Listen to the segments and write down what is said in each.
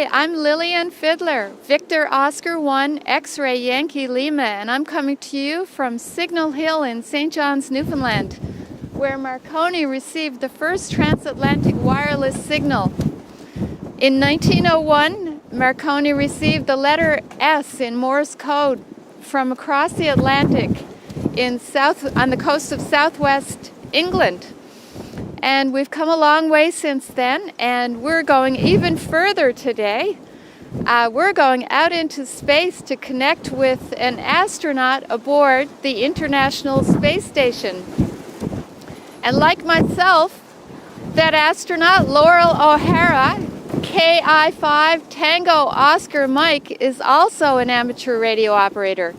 Hi, I'm Lillian Fiddler, Victor Oscar 1 X-Ray Yankee Lima, and I'm coming to you from Signal Hill in St. John's, Newfoundland, where Marconi received the first transatlantic wireless signal. In 1901, Marconi received the letter S in Morse code from across the Atlantic on the coast of southwest England. And we've come a long way since then, and we're going even further today. We're going out into space to connect with an astronaut aboard the International Space Station. And like myself, that astronaut, Laurel O'Hara, KI-5 Tango Oscar Mike, is also an amateur radio operator.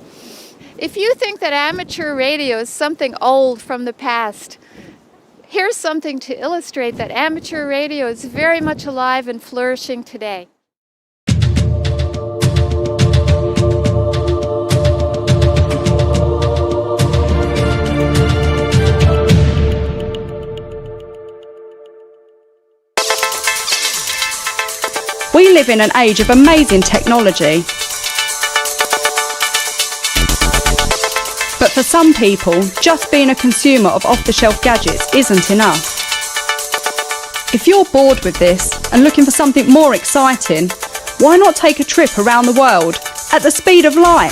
If you think that amateur radio is something old from the past, here's something to illustrate that amateur radio is very much alive and flourishing today. We live in an age of amazing technology. But for some people, just being a consumer of off-the-shelf gadgets isn't enough. If you're bored with this and looking for something more exciting, why not take a trip around the world at the speed of light?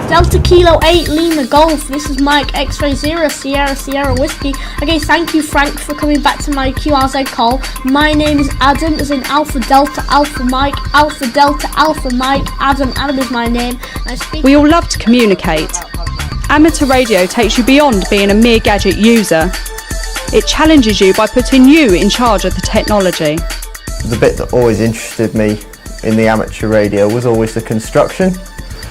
Delta Kilo 8 Lima Golf, this is Mike X-Ray 0 Sierra Sierra Whiskey. Okay, thank you Frank for coming back to my QRZ call. My name is Adam, as in Alpha Delta Alpha Mike, Alpha Delta Alpha Mike, Adam is my name. We all love to communicate. Amateur radio takes you beyond being a mere gadget user. It challenges you by putting you in charge of the technology. The bit that always interested me in the amateur radio was always the construction.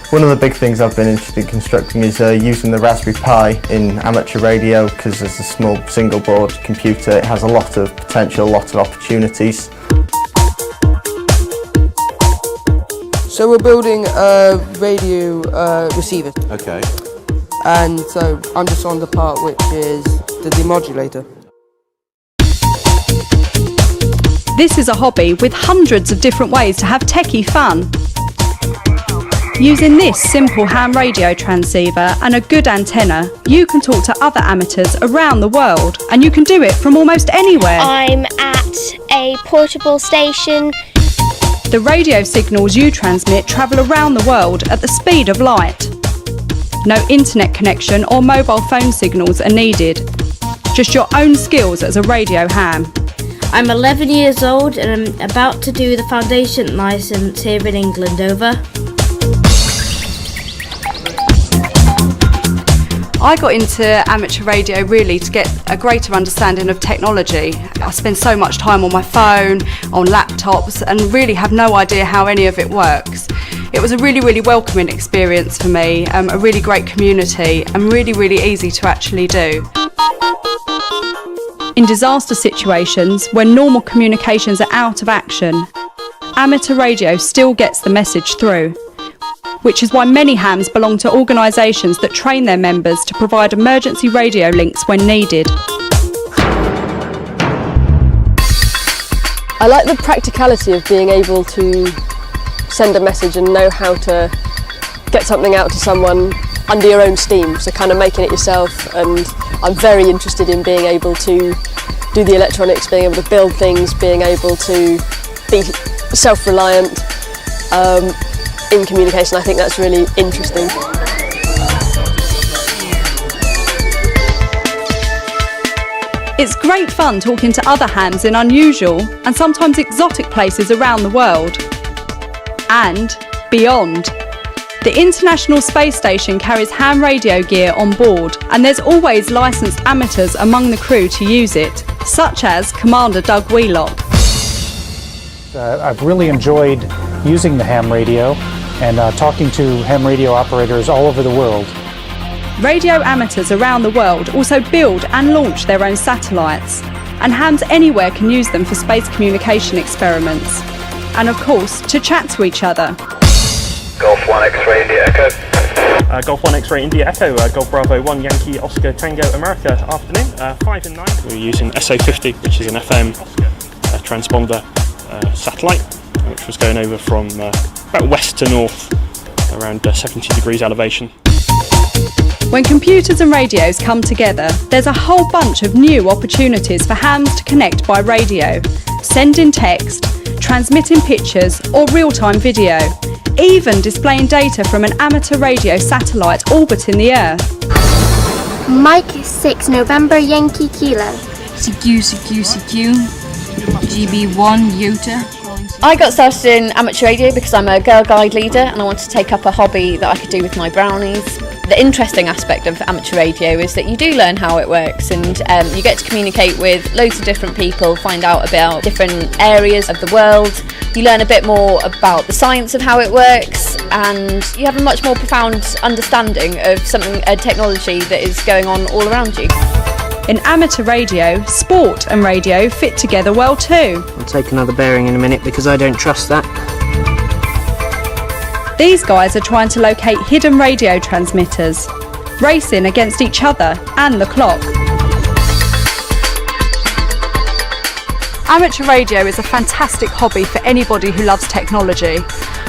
One of the big things I've been interested in constructing is using the Raspberry Pi in amateur radio, because as a small single board computer it has a lot of potential, a lot of opportunities. So we're building a radio receiver. Okay. And so I'm just on the part which is the demodulator. This is a hobby with hundreds of different ways to have techie fun. Using this simple ham radio transceiver and a good antenna, you can talk to other amateurs around the world, and you can do it from almost anywhere. I'm at a portable station. The radio signals you transmit travel around the world at the speed of light. No internet connection or mobile phone signals are needed. Just your own skills as a radio ham. I'm 11 years old and I'm about to do the foundation licence here in England, over. I got into amateur radio really to get a greater understanding of technology. I spend so much time on my phone, on laptops, and really have no idea how any of it works. It was a really welcoming experience for me, a really great community, and really easy to actually do. In disaster situations, when normal communications are out of action, amateur radio still gets the message through, which is why many hams belong to organisations that train their members to provide emergency radio links when needed. I like the practicality of being able to send a message and know how to get something out to someone under your own steam, so kind of making it yourself. And I'm very interested in being able to do the electronics, being able to build things, being able to be self-reliant in communication. I think that's really interesting. It's great fun talking to other hams in unusual and sometimes exotic places around the world. And beyond. The International Space Station carries ham radio gear on board, and there's always licensed amateurs among the crew to use it, such as Commander Doug Wheelock. I've really enjoyed using the ham radio and talking to ham radio operators all over the world. Radio amateurs around the world also build and launch their own satellites, and hams anywhere can use them for space communication experiments, and of course to chat to each other. Golf 1 X-Ray India Echo. Golf 1 X-Ray India Echo, Golf Bravo 1 Yankee Oscar Tango America. Afternoon, 5 and 9. We're using SO50, which is an FM transponder satellite. which was going over from about west to north, around 70 degrees elevation. When computers and radios come together, there's a whole bunch of new opportunities for hams to connect by radio, sending text, transmitting pictures or real-time video, even displaying data from an amateur radio satellite orbiting the Earth. Mike 6 November Yankee Kilo. CQ, GB1 Utah. I got started in amateur radio because I'm a Girl Guide leader and I wanted to take up a hobby that I could do with my brownies. The interesting aspect of amateur radio is that you do learn how it works, and you get to communicate with loads of different people, find out about different areas of the world. You learn a bit more about the science of how it works, and you have a much more profound understanding of a technology that is going on all around you. In amateur radio, sport and radio fit together well too. I'll take another bearing in a minute because I don't trust that. These guys are trying to locate hidden radio transmitters, racing against each other and the clock. Amateur radio is a fantastic hobby for anybody who loves technology.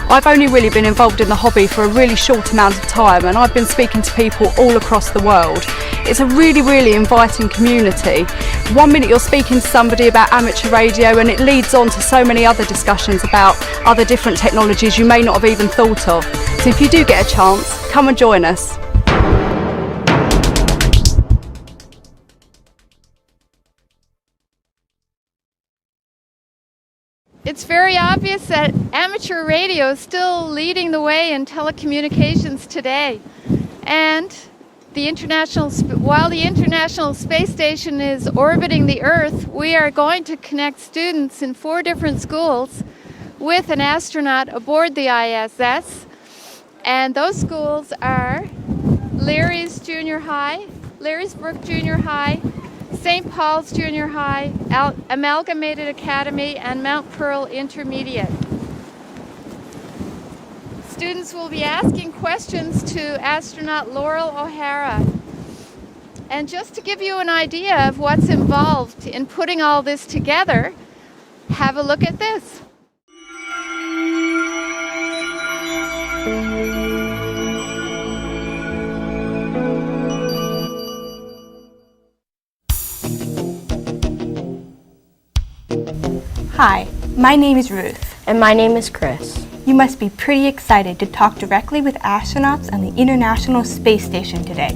I've only really been involved in the hobby for a really short amount of time, and I've been speaking to people all across the world. It's a really inviting community. One minute you're speaking to somebody about amateur radio and it leads on to so many other discussions about other different technologies you may not have even thought of. So if you do get a chance, come and join us. It's very obvious that amateur radio is still leading the way in telecommunications today. And while the International Space Station is orbiting the Earth, we are going to connect students in 4 different schools with an astronaut aboard the ISS. And those schools are Larry's Junior High, Larrysbrook Junior High, St. Paul's Junior High, Amalgamated Academy, and Mount Pearl Intermediate. Students will be asking questions to astronaut Laurel O'Hara. And just to give you an idea of what's involved in putting all this together, have a look at this. Hi, my name is Ruth. And my name is Chris. You must be pretty excited to talk directly with astronauts on the International Space Station today.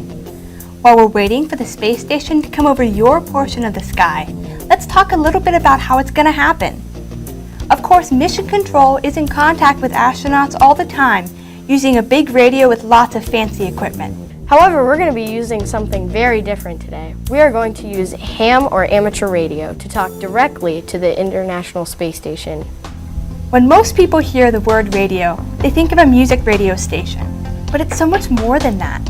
While we're waiting for the space station to come over your portion of the sky, let's talk a little bit about how it's going to happen. Of course, Mission Control is in contact with astronauts all the time, using a big radio with lots of fancy equipment. However, we're going to be using something very different today. We are going to use ham or amateur radio to talk directly to the International Space Station. When most people hear the word radio, they think of a music radio station, but it's so much more than that.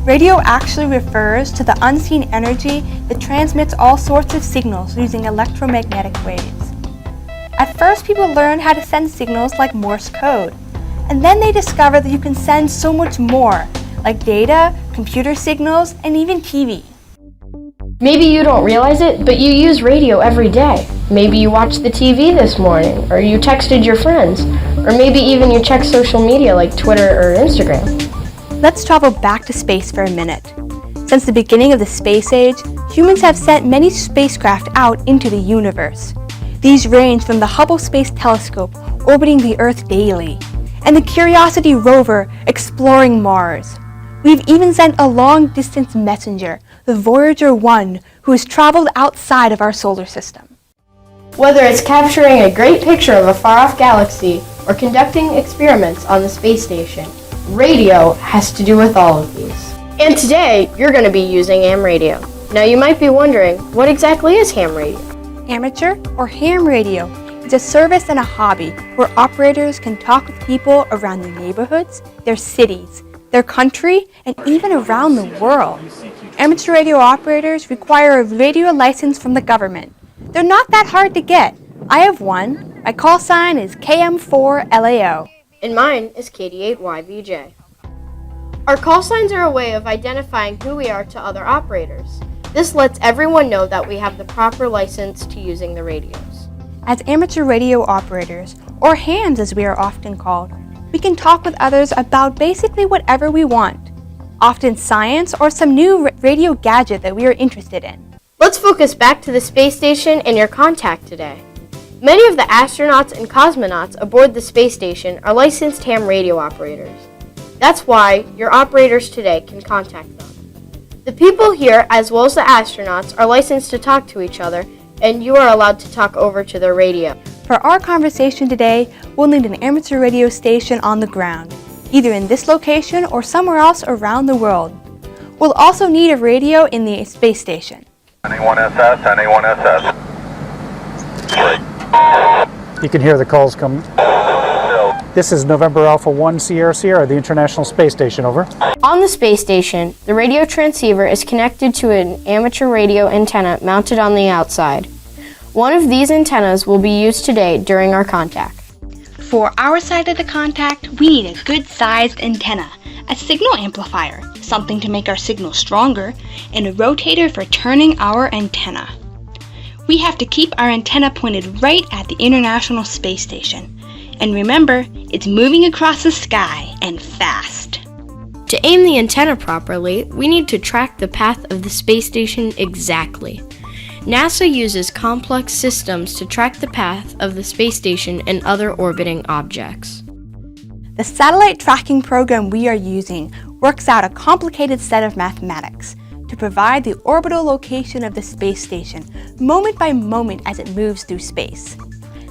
Radio actually refers to the unseen energy that transmits all sorts of signals using electromagnetic waves. At first, people learned how to send signals like Morse code, and then they discovered that you can send so much more, like data, computer signals, and even TV. Maybe you don't realize it, but you use radio every day. Maybe you watched the TV this morning, or you texted your friends, or maybe even you checked social media like Twitter or Instagram. Let's travel back to space for a minute. Since the beginning of the space age, humans have sent many spacecraft out into the universe. These range from the Hubble Space Telescope orbiting the Earth daily, and the Curiosity rover exploring Mars. We've even sent a long-distance messenger, the Voyager 1, who has traveled outside of our solar system. Whether it's capturing a great picture of a far-off galaxy or conducting experiments on the space station, radio has to do with all of these. And today, you're going to be using ham radio. Now you might be wondering, what exactly is ham radio? Amateur or ham radio is a service and a hobby where operators can talk with people around their neighborhoods, their cities, their country, and even around the world. Amateur radio operators require a radio license from the government. They're not that hard to get. I have one. My call sign is KM4LAO. And mine is KD8YVJ. Our call signs are a way of identifying who we are to other operators. This lets everyone know that we have the proper license to using the radios. As amateur radio operators, or hams as we are often called, we can talk with others about basically whatever we want, often science or some new radio gadget that we are interested in. Let's focus back to the space station and your contact today. Many of the astronauts and cosmonauts aboard the space station are licensed ham radio operators. That's why your operators today can contact them. The people here, as well as the astronauts, are licensed to talk to each other, and you are allowed to talk over to their radio. For our conversation today, we'll need an amateur radio station on the ground, either in this location or somewhere else around the world. We'll also need a radio in the space station. NA1SS, NA1SS. You can hear the calls coming. This is November Alpha 1 Sierra Sierra, the International Space Station, over. On the space station, the radio transceiver is connected to an amateur radio antenna mounted on the outside. One of these antennas will be used today during our contact. For our side of the contact, we need a good-sized antenna, a signal amplifier, something to make our signal stronger, and a rotator for turning our antenna. We have to keep our antenna pointed right at the International Space Station. And remember, it's moving across the sky and fast. To aim the antenna properly, we need to track the path of the space station exactly. NASA uses complex systems to track the path of the space station and other orbiting objects. The satellite tracking program we are using works out a complicated set of mathematics to provide the orbital location of the space station moment by moment as it moves through space.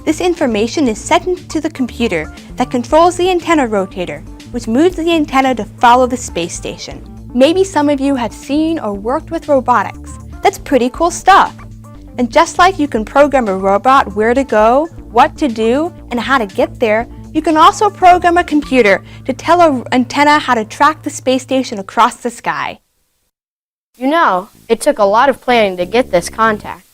This information is sent into the computer that controls the antenna rotator, which moves the antenna to follow the space station. Maybe some of you have seen or worked with robotics. That's pretty cool stuff. And just like you can program a robot where to go, what to do, and how to get there, you can also program a computer to tell an antenna how to track the space station across the sky. You know, it took a lot of planning to get this contact.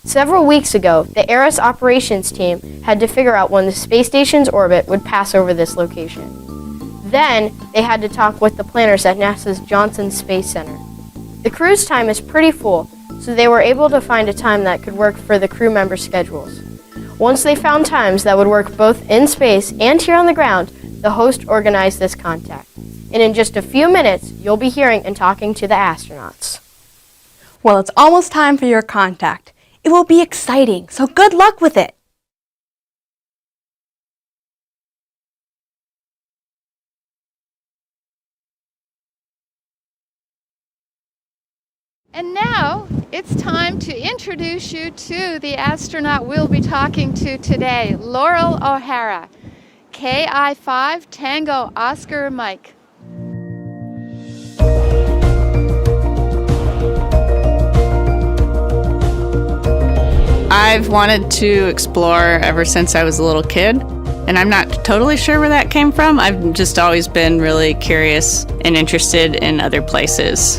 Several weeks ago, the ARIS operations team had to figure out when the space station's orbit would pass over this location. Then, they had to talk with the planners at NASA's Johnson Space Center. The crew's time is pretty full, so they were able to find a time that could work for the crew members' schedules. Once they found times that would work both in space and here on the ground, the host organized this contact. And in just a few minutes, you'll be hearing and talking to the astronauts. Well, it's almost time for your contact. It will be exciting, so good luck with it! And now it's time to introduce you to the astronaut we'll be talking to today, Laurel O'Hara, KI-5 Tango Oscar Mike. I've wanted to explore ever since I was a little kid, and I'm not totally sure where that came from. I've just always been really curious and interested in other places.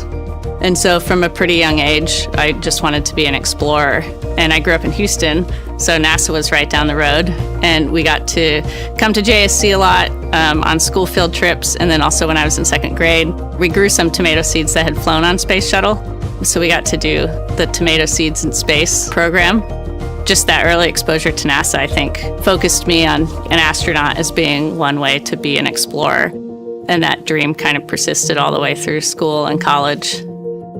And so from a pretty young age, I just wanted to be an explorer. And I grew up in Houston, so NASA was right down the road. And we got to come to JSC a lot on school field trips, and then also when I was in second grade. We grew some tomato seeds that had flown on Space Shuttle. So we got to do the Tomato Seeds in Space program. Just that early exposure to NASA, I think, focused me on an astronaut as being one way to be an explorer. And that dream kind of persisted all the way through school and college.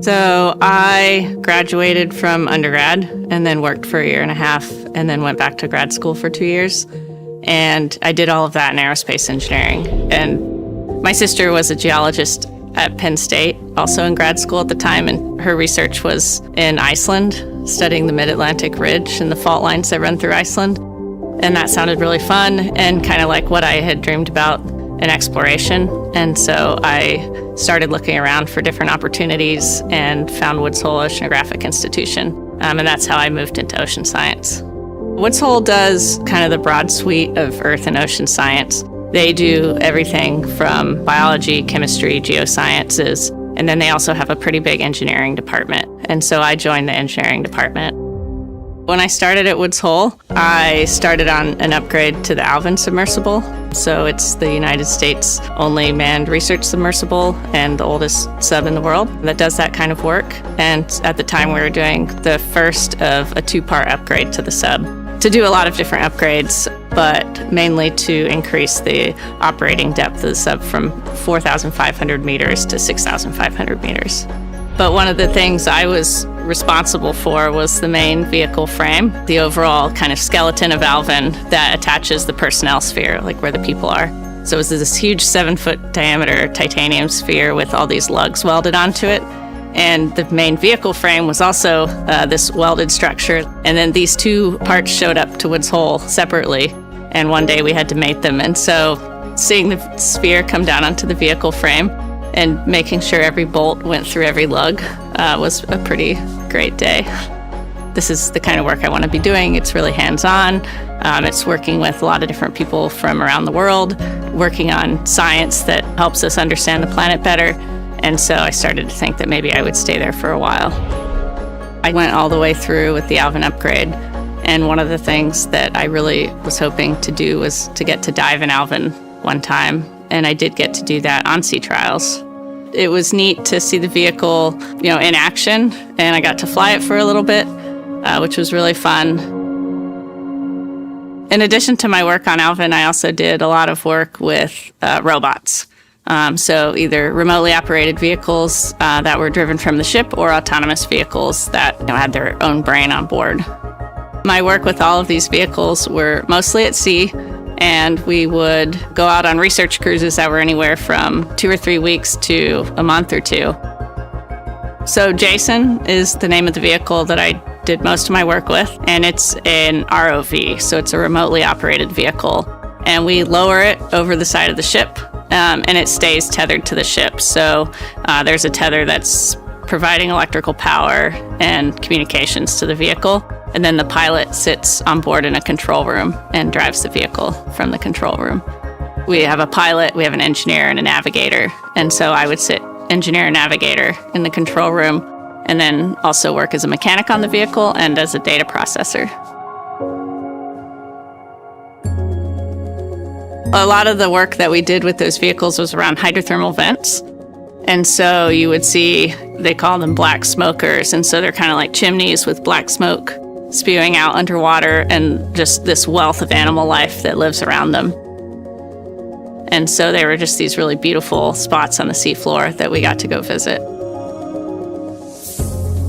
So I graduated from undergrad and then worked for a year and a half and then went back to grad school for 2 years. And I did all of that in aerospace engineering. And my sister was a geologist at Penn State, also in grad school at the time, and her research was in Iceland, studying the Mid-Atlantic Ridge and the fault lines that run through Iceland. And that sounded really fun and kind of like what I had dreamed about in exploration. And so I started looking around for different opportunities and found Woods Hole Oceanographic Institution. And that's how I moved into ocean science. Woods Hole does kind of the broad suite of earth and ocean science. They do everything from biology, chemistry, geosciences, and then they also have a pretty big engineering department. And so I joined the engineering department. When I started at Woods Hole, I started on an upgrade to the Alvin submersible. So it's the United States' only manned research submersible and the oldest sub in the world that does that kind of work. And at the time we were doing the first of a 2-part upgrade to the sub to do a lot of different upgrades, but mainly to increase the operating depth of the sub from 4,500 meters to 6,500 meters. But one of the things I was responsible for was the main vehicle frame, the overall kind of skeleton of Alvin that attaches the personnel sphere, like where the people are. So it was this huge 7-foot diameter titanium sphere with all these lugs welded onto it. And the main vehicle frame was also this welded structure. And then these two parts showed up to Woods Hole separately. And one day we had to mate them. And so seeing the sphere come down onto the vehicle frame and making sure every bolt went through every lug was a pretty great day. This is the kind of work I want to be doing. It's really hands-on. It's working with a lot of different people from around the world, working on science that helps us understand the planet better. And so I started to think that maybe I would stay there for a while. I went all the way through with the Alvin upgrade. And one of the things that I really was hoping to do was to get to dive in Alvin one time. And I did get to do that on sea trials. It was neat to see the vehicle, in action. And I got to fly it for a little bit, which was really fun. In addition to my work on Alvin, I also did a lot of work with robots. So either remotely operated vehicles that were driven from the ship or autonomous vehicles that had their own brain on board. My work with all of these vehicles were mostly at sea, and we would go out on research cruises that were anywhere from 2 or 3 weeks to a month or 2. So Jason is the name of the vehicle that I did most of my work with, and it's an ROV, so it's a remotely operated vehicle. And we lower it over the side of the ship, and it stays tethered to the ship. So there's a tether that's providing electrical power and communications to the vehicle. And then the pilot sits on board in a control room and drives the vehicle from the control room. We have a pilot, we have an engineer, and a navigator. And so I would sit engineer and navigator in the control room, and then also work as a mechanic on the vehicle and as a data processor. A lot of the work that we did with those vehicles was around hydrothermal vents. And so you would see, they call them black smokers. And so they're kind of like chimneys with black smoke spewing out underwater, and just this wealth of animal life that lives around them. And so they were just these really beautiful spots on the seafloor that we got to go visit.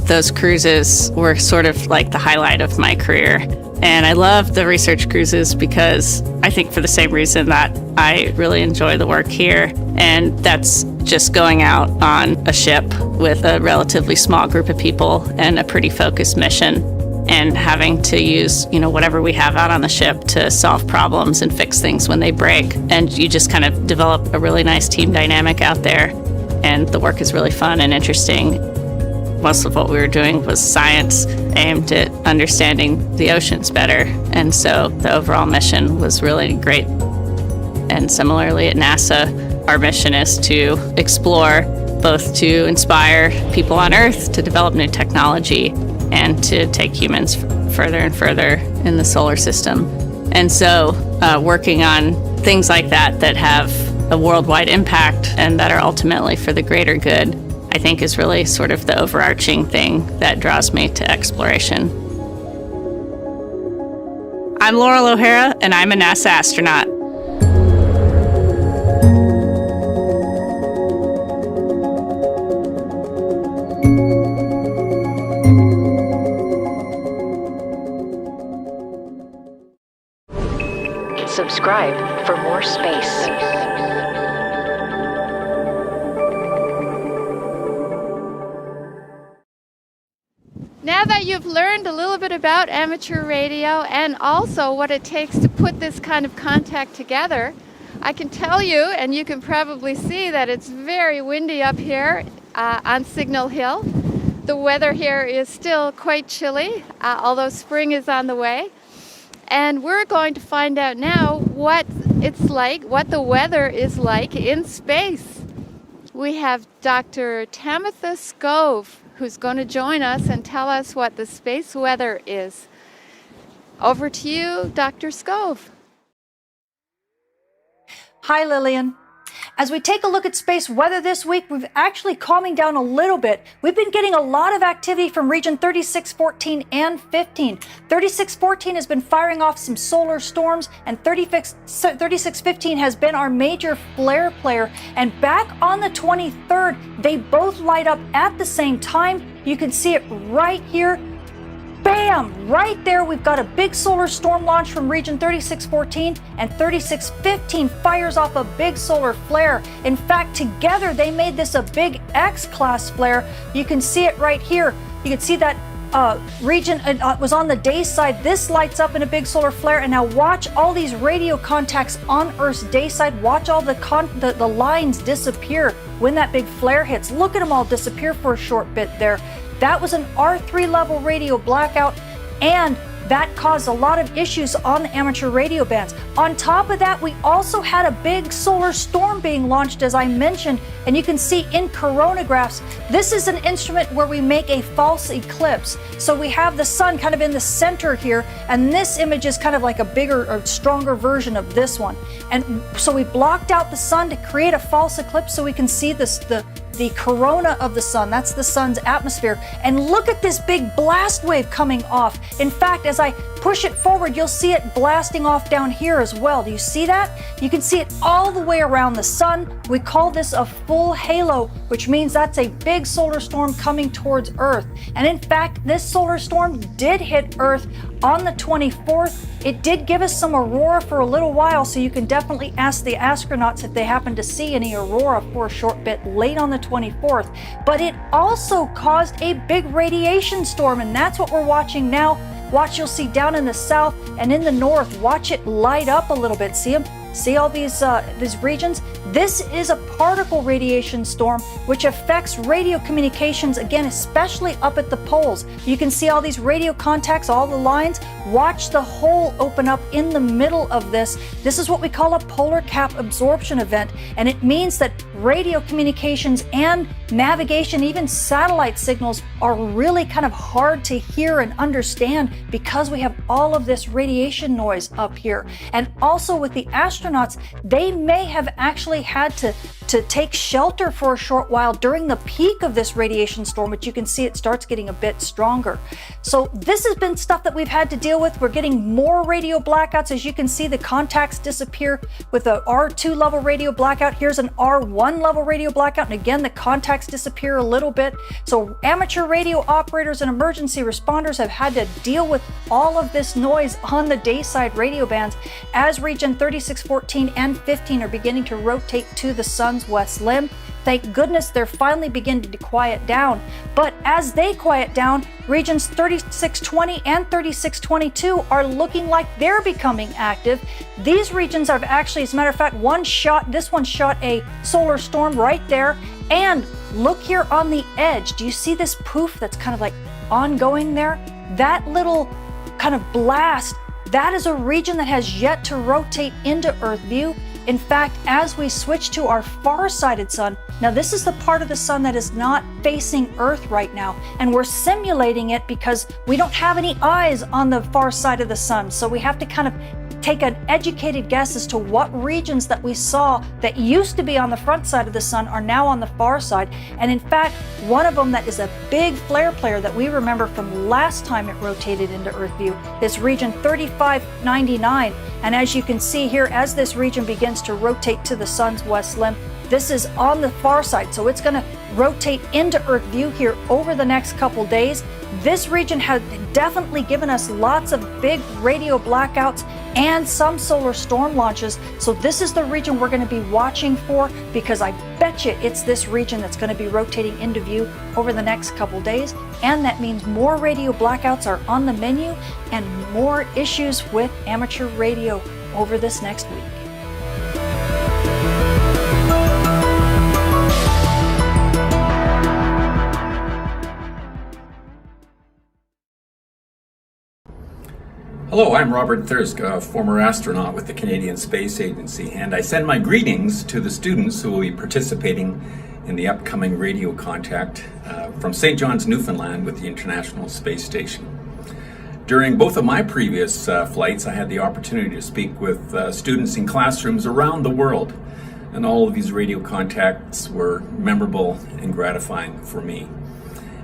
Those cruises were sort of like the highlight of my career. And I love the research cruises because I think for the same reason that I really enjoy the work here. And that's just going out on a ship with a relatively small group of people and a pretty focused mission, and having to use, whatever we have out on the ship to solve problems and fix things when they break. And you just kind of develop a really nice team dynamic out there. And the work is really fun and interesting. Most of what we were doing was science aimed at understanding the oceans better. And so the overall mission was really great. And similarly at NASA, our mission is to explore, both to inspire people on Earth to develop new technology and to take humans further and further in the solar system. And so working on things like that have a worldwide impact and that are ultimately for the greater good, I think is really sort of the overarching thing that draws me to exploration. I'm Laurel O'Hara, and I'm a NASA astronaut. Subscribe for more space. Now that you've learned a little bit about amateur radio and also what it takes to put this kind of contact together, I can tell you, and you can probably see, that it's very windy up here on Signal Hill. The weather here is still quite chilly, although spring is on the way. And we're going to find out now what it's like, what the weather is like in space. We have Dr. Tamitha Skov, who's going to join us and tell us what the space weather is. Over to you, Dr. Skov. Hi, Lillian. As we take a look at space weather this week, we've actually calming down a little bit. We've been getting a lot of activity from region 3614 and 15. 3614 has been firing off some solar storms, and 3615 has been our major flare player. And back on the 23rd, they both light up at the same time. You can see it right here. Bam! Right there, we've got a big solar storm launch from region 3614, and 3615 fires off a big solar flare. In fact, together they made this a big X-class flare. You can see it right here. You can see that region was on the day side. This lights up in a big solar flare, and now watch all these radio contacts on Earth's day side. Watch all the lines disappear when that big flare hits. Look at them all disappear for a short bit there. That was an R3 level radio blackout, and that caused a lot of issues on the amateur radio bands. On top of that, we also had a big solar storm being launched, as I mentioned, and you can see in coronagraphs, this is an instrument where we make a false eclipse. So we have the sun kind of in the center here, and this image is kind of like a bigger or stronger version of this one. And so we blocked out the sun to create a false eclipse so we can see the corona of the sun. That's the sun's atmosphere. And look at this big blast wave coming off. In fact, as I push it forward, you'll see it blasting off down here as well. Do you see that? You can see it all the way around the sun. We call this a full halo, which means that's a big solar storm coming towards Earth. And in fact, this solar storm did hit Earth on the 24th. It did give us some aurora for a little while, so you can definitely ask the astronauts if they happen to see any aurora for a short bit late on the 24th. But it also caused a big radiation storm, and that's what we're watching now. Watch, you'll see down in the south and in the north, watch it light up a little bit. See them? See all these regions? This is a particle radiation storm which affects radio communications, again, especially up at the poles. You can see all these radio contacts, all the lines. Watch the hole open up in the middle of this. This is what we call a polar cap absorption event, and it means that radio communications and navigation, even satellite signals, are really kind of hard to hear and understand because we have all of this radiation noise up here. And also with the astronauts, they may have actually had to take shelter for a short while during the peak of this radiation storm, but you can see it starts getting a bit stronger. So this has been stuff that we've had to deal with. We're getting more radio blackouts. As you can see, the contacts disappear with a R2 level radio blackout. Here's an R1 level radio blackout, and again, the contacts disappear a little bit. So amateur radio operators and emergency responders have had to deal with all of this noise on the dayside radio bands as region 3614 and 15 are beginning to rotate to the sun's west limb. Thank goodness they're finally beginning to quiet down. But as they quiet down, regions 3620 and 3622 are looking like they're becoming active. These regions have actually, as a matter of fact, this one shot a solar storm right there. And look here on the edge. Do you see this poof that's kind of like ongoing there? That little kind of blast, that is a region that has yet to rotate into Earth view. In fact, as we switch to our far-sighted sun, now this is the part of the sun that is not facing Earth right now, and we're simulating it because we don't have any eyes on the far side of the sun, so we have to kind of take an educated guess as to what regions that we saw that used to be on the front side of the sun are now on the far side. And in fact, one of them that is a big flare player that we remember from last time it rotated into Earth view is region 3599. And as you can see here, as this region begins to rotate to the sun's west limb, this is on the far side, so it's going to rotate into Earth view here over the next couple days. This region has definitely given us lots of big radio blackouts and some solar storm launches. So this is the region we're going to be watching for, because I bet you it's this region that's going to be rotating into view over the next couple days. And that means more radio blackouts are on the menu and more issues with amateur radio over this next week. Hello, I'm Robert Thirsk, a former astronaut with the Canadian Space Agency, and I send my greetings to the students who will be participating in the upcoming radio contact from St. John's, Newfoundland with the International Space Station. During both of my previous flights, I had the opportunity to speak with students in classrooms around the world. and all of these radio contacts were memorable and gratifying for me.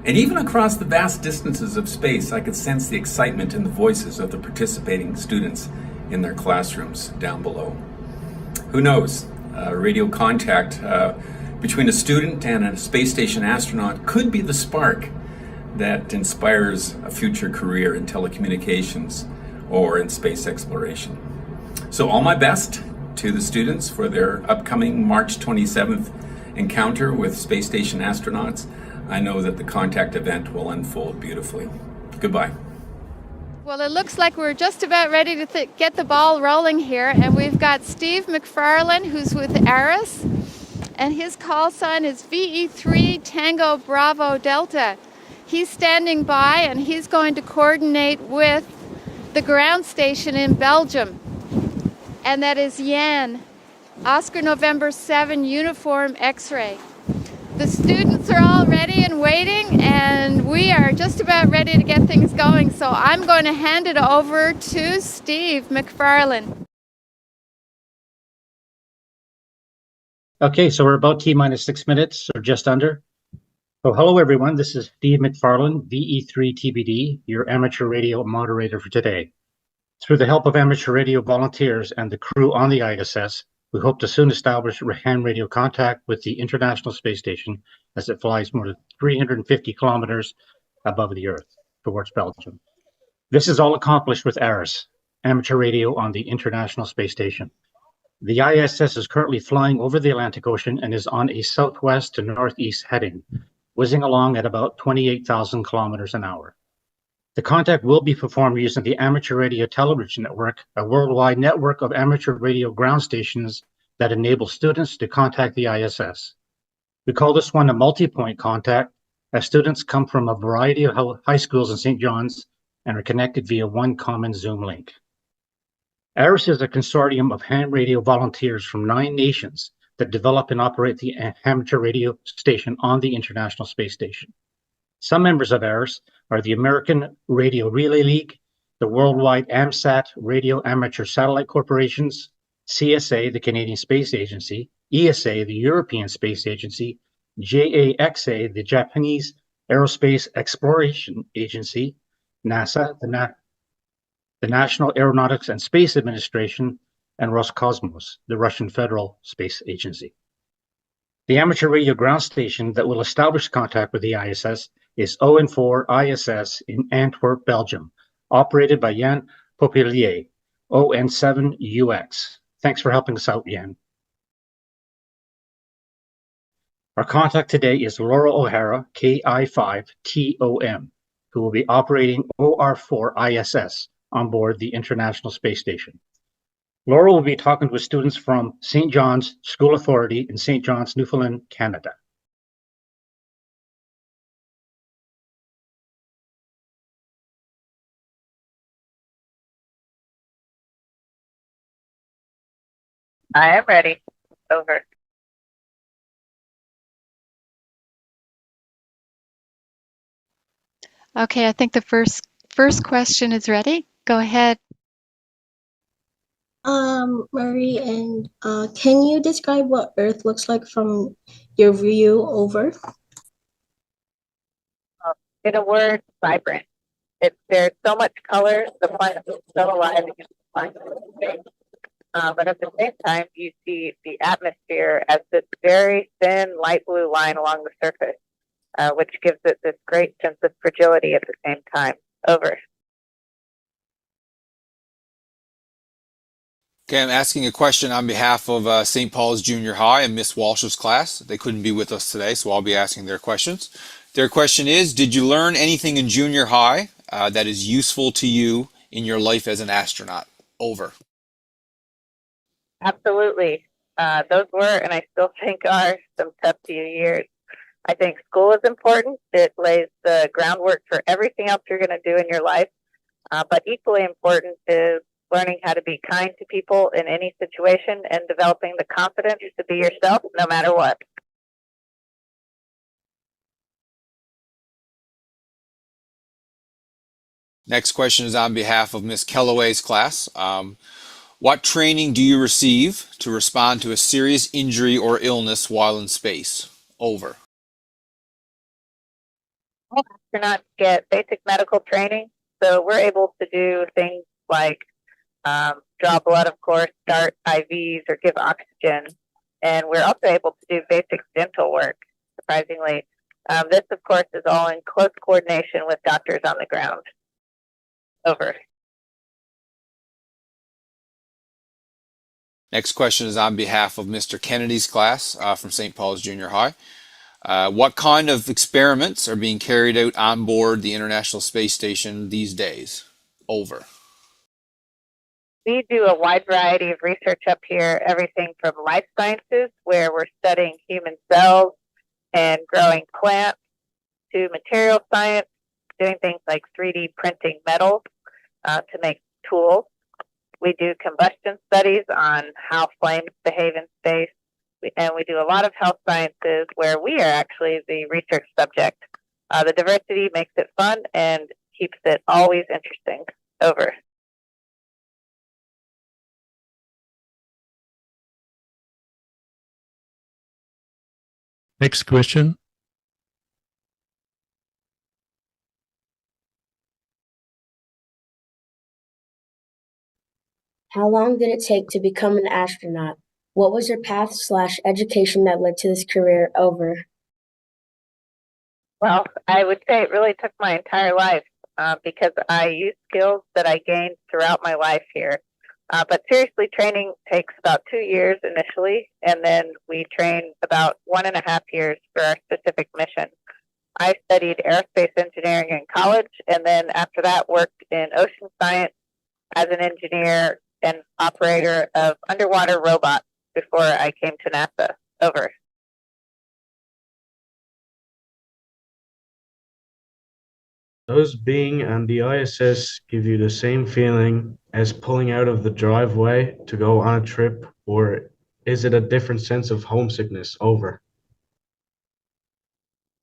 And even across the vast distances of space, I could sense the excitement in the voices of the participating students in their classrooms down below. Who knows? Radio contact between a student and a space station astronaut could be the spark that inspires a future career in telecommunications or in space exploration. So all my best to the students for their upcoming March 27th encounter with space station astronauts. I know that the contact event will unfold beautifully. Goodbye. Well, it looks like we're just about ready to get the ball rolling here, and we've got Steve McFarlane, who's with ARIS, and his call sign is VE3 Tango Bravo Delta. He's standing by, and he's going to coordinate with the ground station in Belgium, and that is Jan, Oscar November 7 Uniform X-Ray. The students are all ready and waiting, and we are just about ready to get things going. So I'm going to hand it over to Steve McFarlane. Okay, so we're about T-minus 6 minutes, or just under. So hello everyone, this is Steve McFarlane, VE3 TBD, your amateur radio moderator for today. Through the help of amateur radio volunteers and the crew on the ISS, we hope to soon establish ham radio contact with the International Space Station as it flies more than 350 kilometers above the Earth towards Belgium. This is all accomplished with ARIS, amateur radio on the International Space Station. The ISS is currently flying over the Atlantic Ocean and is on a southwest to northeast heading, whizzing along at about 28,000 kilometers an hour. The contact will be performed using the Amateur Radio Television Network, a worldwide network of amateur radio ground stations that enable students to contact the ISS. We call this one a multi-point contact, as students come from a variety of high schools in St. John's and are connected via one common Zoom link. ARIS is a consortium of ham radio volunteers from 9 nations that develop and operate the amateur radio station on the International Space Station. Some members of ARIS are the American Radio Relay League, the worldwide AMSAT Radio Amateur Satellite Corporations, CSA, the Canadian Space Agency, ESA, the European Space Agency, JAXA, the Japanese Aerospace Exploration Agency, NASA, the National Aeronautics and Space Administration, and Roscosmos, the Russian Federal Space Agency. The amateur radio ground station that will establish contact with the ISS is ON4 ISS in Antwerp, Belgium, operated by Jan Popelier, ON7UX. Thanks for helping us out, Jan. Our contact today is Laura O'Hara, KI5TOM, who will be operating OR4 ISS on board the International Space Station. Laura will be talking with students from St. John's School Authority in St. John's, Newfoundland, Canada. I am ready. Over. Okay, I think the first question is ready. Go ahead. Marie, and can you describe what Earth looks like from your view over? In a word, vibrant. There's so much color. The planet is so alive. You can find it in space. But at the same time, you see the atmosphere as this very thin light blue line along the surface, which gives it this great sense of fragility at the same time. Over. Okay, I'm asking a question on behalf of St. Paul's Junior High and Miss Walsh's class. They couldn't be with us today, so I'll be asking their questions. Their question is, did you learn anything in junior high that is useful to you in your life as an astronaut? Over. Absolutely. Those were, and I still think are, some tough few years. I think school is important. It lays the groundwork for everything else you're going to do in your life. But equally important is learning how to be kind to people in any situation and developing the confidence to be yourself no matter what. Next question is on behalf of Miss Kellaway's class. What training do you receive to respond to a serious injury or illness while in space? Over. All astronauts get basic medical training, so we're able to do things like draw blood, of course, start IVs, or give oxygen. And we're also able to do basic dental work, surprisingly. This, of course, is all in close coordination with doctors on the ground. Over. Next question is on behalf of Mr. Kennedy's class from St. Paul's Junior High. What kind of experiments are being carried out on board the International Space Station these days? Over. We do a wide variety of research up here, everything from life sciences, where we're studying human cells and growing plants, to material science, doing things like 3D printing metals to make tools. We do combustion studies on how flames behave in space, and we do a lot of health sciences where we are actually the research subject. The diversity makes it fun and keeps it always interesting. Over. Next question. How long did it take to become an astronaut? What was your path/education that led to this career? Over. Well, I would say it really took my entire life because I used skills that I gained throughout my life here. But seriously, training takes about 2 years initially, and then we train about 1.5 years for our specific mission. I studied aerospace engineering in college, and then after that worked in ocean science as an engineer and operator of underwater robots before I came to NASA. Over. Does being on the ISS give you the same feeling as pulling out of the driveway to go on a trip, or is it a different sense of homesickness? Over.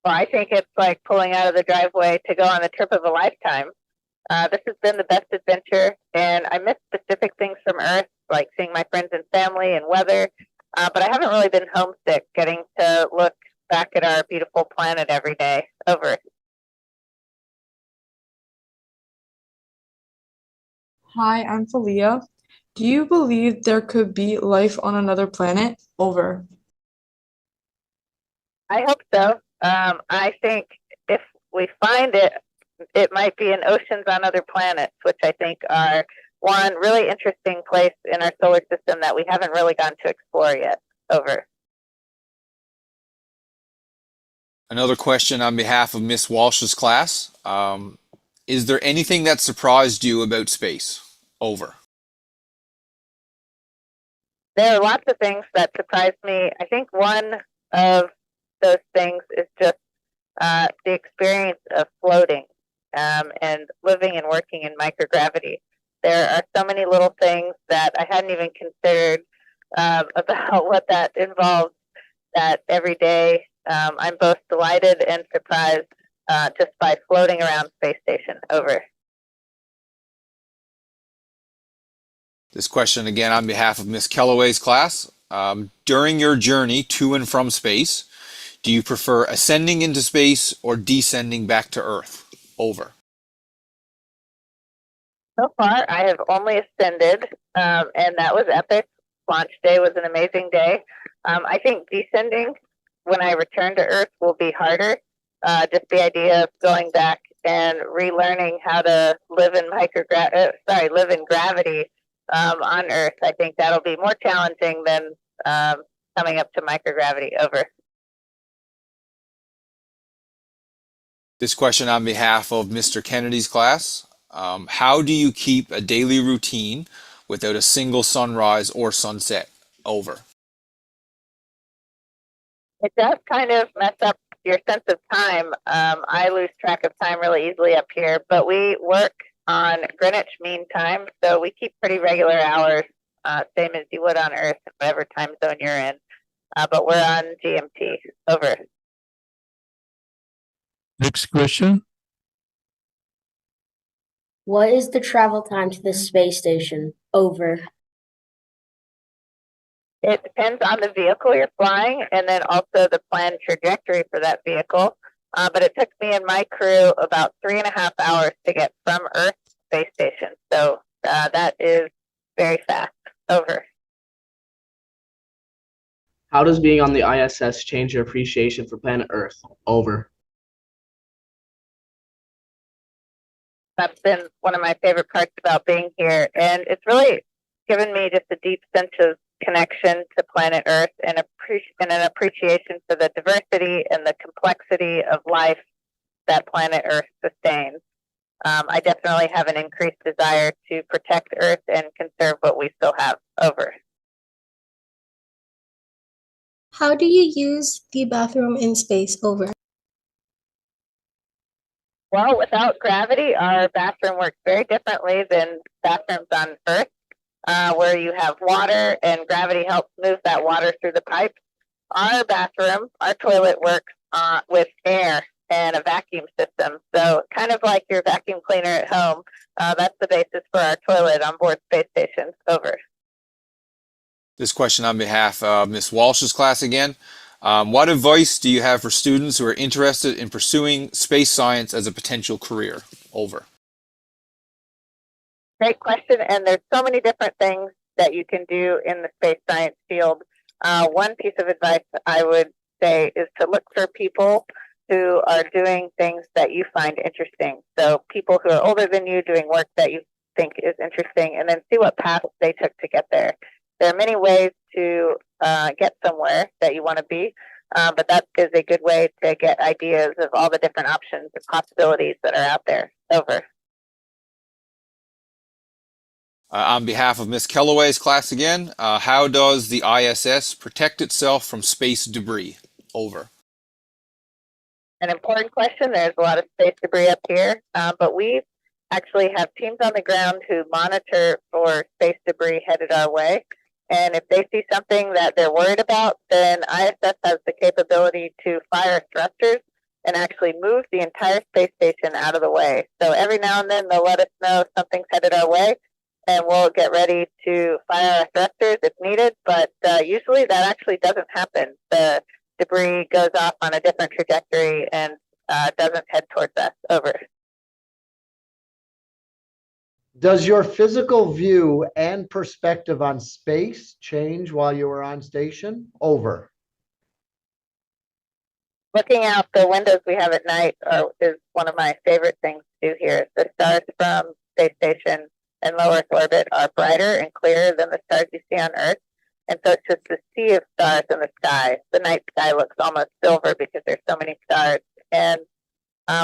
Well, I think it's like pulling out of the driveway to go on the trip of a lifetime. This has been the best adventure, and I miss specific things from Earth, like seeing my friends and family and weather, but I haven't really been homesick getting to look back at our beautiful planet every day. Over. Hi, I'm Falia. Do you believe there could be life on another planet? Over. I hope so. I think if we find it, it might be in oceans on other planets, which I think are one really interesting place in our solar system that we haven't really gone to explore yet. Over. Another question on behalf of Miss Walsh's class. Is there anything that surprised you about space? Over. There are lots of things that surprised me. I think one of those things is just the experience of floating and living and working in microgravity. There are so many little things that I hadn't even considered about what that involves, that every day I'm both delighted and surprised just by floating around space station. Over. This question again on behalf of Miss Kellaway's class. During your journey to and from space, do you prefer ascending into space or descending back to Earth? Over. So far, I have only ascended, and that was epic. Launch day was an amazing day. I think descending, when I return to Earth, will be harder. Just the idea of going back and relearning how to live in live in gravity on Earth. I think that'll be more challenging than coming up to microgravity. Over. This question on behalf of Mr. Kennedy's class. How do you keep a daily routine without a single sunrise or sunset? Over. It does kind of mess up your sense of time. I lose track of time really easily up here, but we work on Greenwich Mean Time, so we keep pretty regular hours, same as you would on Earth, whatever time zone you're in. But we're on GMT. Over. Next question. What is the travel time to the space station? Over. It depends on the vehicle you're flying and then also the planned trajectory for that vehicle. But it took me and my crew about 3.5 hours to get from Earth to space station. So that is very fast. Over. How does being on the ISS change your appreciation for planet Earth? Over. That's been one of my favorite parts about being here. And it's really given me just a deep sense of connection to planet Earth and an appreciation for the diversity and the complexity of life that planet Earth sustains. I definitely have an increased desire to protect Earth and conserve what we still have. Over. How do you use the bathroom in space? Over. Well, without gravity, our bathroom works very differently than bathrooms on Earth, where you have water and gravity helps move that water through the pipes. Our bathroom, our toilet works with air and a vacuum system. So kind of like your vacuum cleaner at home, that's the basis for our toilet on board space station. Over. This question on behalf of Ms. Walsh's class again. What advice do you have for students who are interested in pursuing space science as a potential career? Over. Great question, and there's so many different things that you can do in the space science field. One piece of advice I would say is to look for people who are doing things that you find interesting. So people who are older than you doing work that you think is interesting, and then see what path they took to get there. There are many ways to get somewhere that you want to be, but that is a good way to get ideas of all the different options and possibilities that are out there. Over. On behalf of Ms. Kellaway's class again, how does the ISS protect itself from space debris? Over. An important question. There's a lot of space debris up here, but we actually have teams on the ground who monitor for space debris headed our way. And if they see something that they're worried about, then ISS has the capability to fire thrusters and actually move the entire space station out of the way. So every now and then they'll let us know something's headed our way, and we'll get ready to fire our thrusters if needed. But usually that actually doesn't happen. The debris goes off on a different trajectory and doesn't head towards us. Over. Does your physical view and perspective on space change while you were on station? Over. Looking out the windows we have at night is one of my favorite things to do here. The stars from space station and low Earth orbit are brighter and clearer than the stars you see on Earth. And so it's just a sea of stars in the sky. The night sky looks almost silver because there's so many stars. And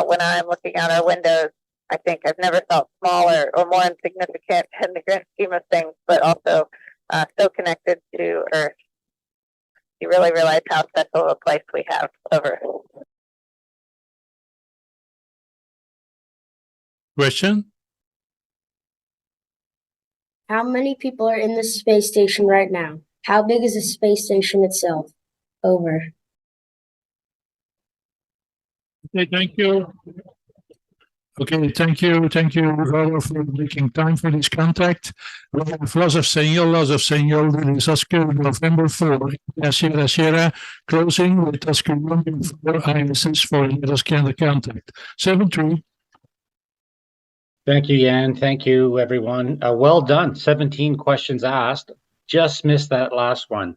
when I'm looking out our windows, I think I've never felt smaller or more insignificant in the grand scheme of things, but also so connected to Earth. You really realize how special a place we have. Over. Question? How many people are in the space station right now? How big is the space station itself? Over. Okay, thank you. Okay, thank you, Laura, for making time for this contact. We have loss of signal, release Oscar November 4, Sierra Sierra, closing with Oscar Romeo 4 ISS for let us scan the contact. 7-3. Thank you, Yan. Thank you, everyone. Well done. 17 questions asked. Just missed that last one.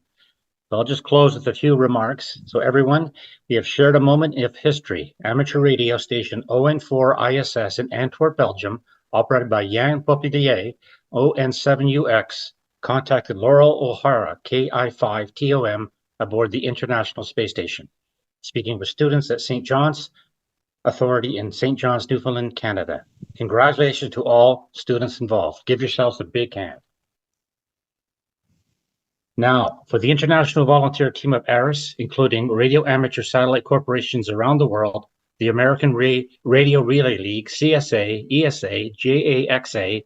So I'll just close with a few remarks. So everyone, we have shared a moment of history. Amateur radio station ON4 ISS in Antwerp, Belgium, operated by Yan Popidier, ON7UX, contacted Laurel O'Hara, KI5TOM, aboard the International Space Station, speaking with students at St. John's Authority in St. John's, Newfoundland, Canada. Congratulations to all students involved. Give yourselves a big hand. Now, for the international volunteer team of ARIS, including radio amateur satellite corporations around the world, the American Radio Relay League, CSA, ESA, JAXA,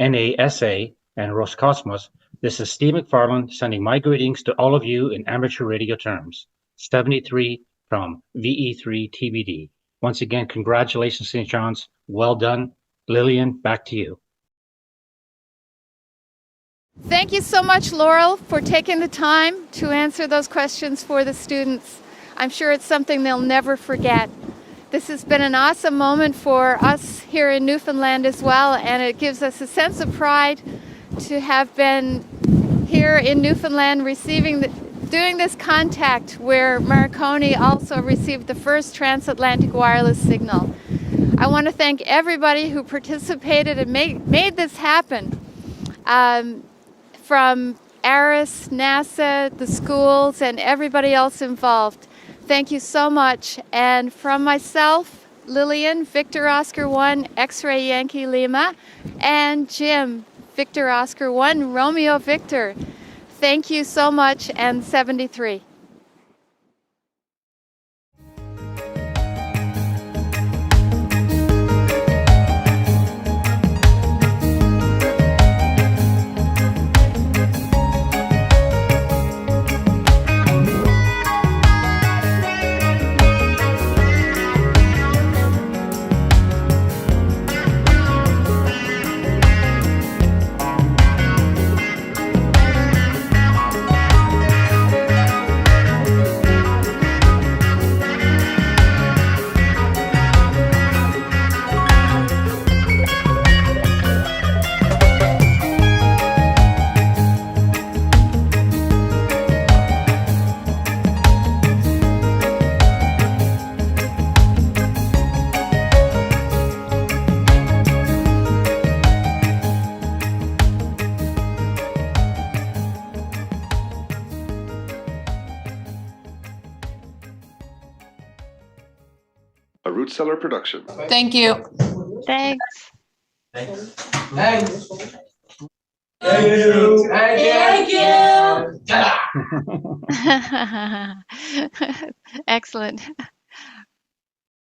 NASA, and Roscosmos, this is Steve McFarland sending my greetings to all of you in amateur radio terms. 73 from VE3 TBD. Once again, congratulations, St. John's. Well done. Lillian, back to you. Thank you so much, Laurel, for taking the time to answer those questions for the students. I'm sure it's something they'll never forget. This has been an awesome moment for us here in Newfoundland as well, and it gives us a sense of pride to have been here in Newfoundland doing this contact where Marconi also received the first transatlantic wireless signal. I want to thank everybody who participated and made this happen. From ARIS, NASA, the schools, and everybody else involved. Thank you so much. And from myself, Lillian, Victor Oscar 1, X-Ray Yankee Lima, and Jim, Victor Oscar 1, Romeo Victor. Thank you so much, and 73. A Root Cellar production. Thank you. Thanks. Thanks. Thanks. Thank you. Excellent.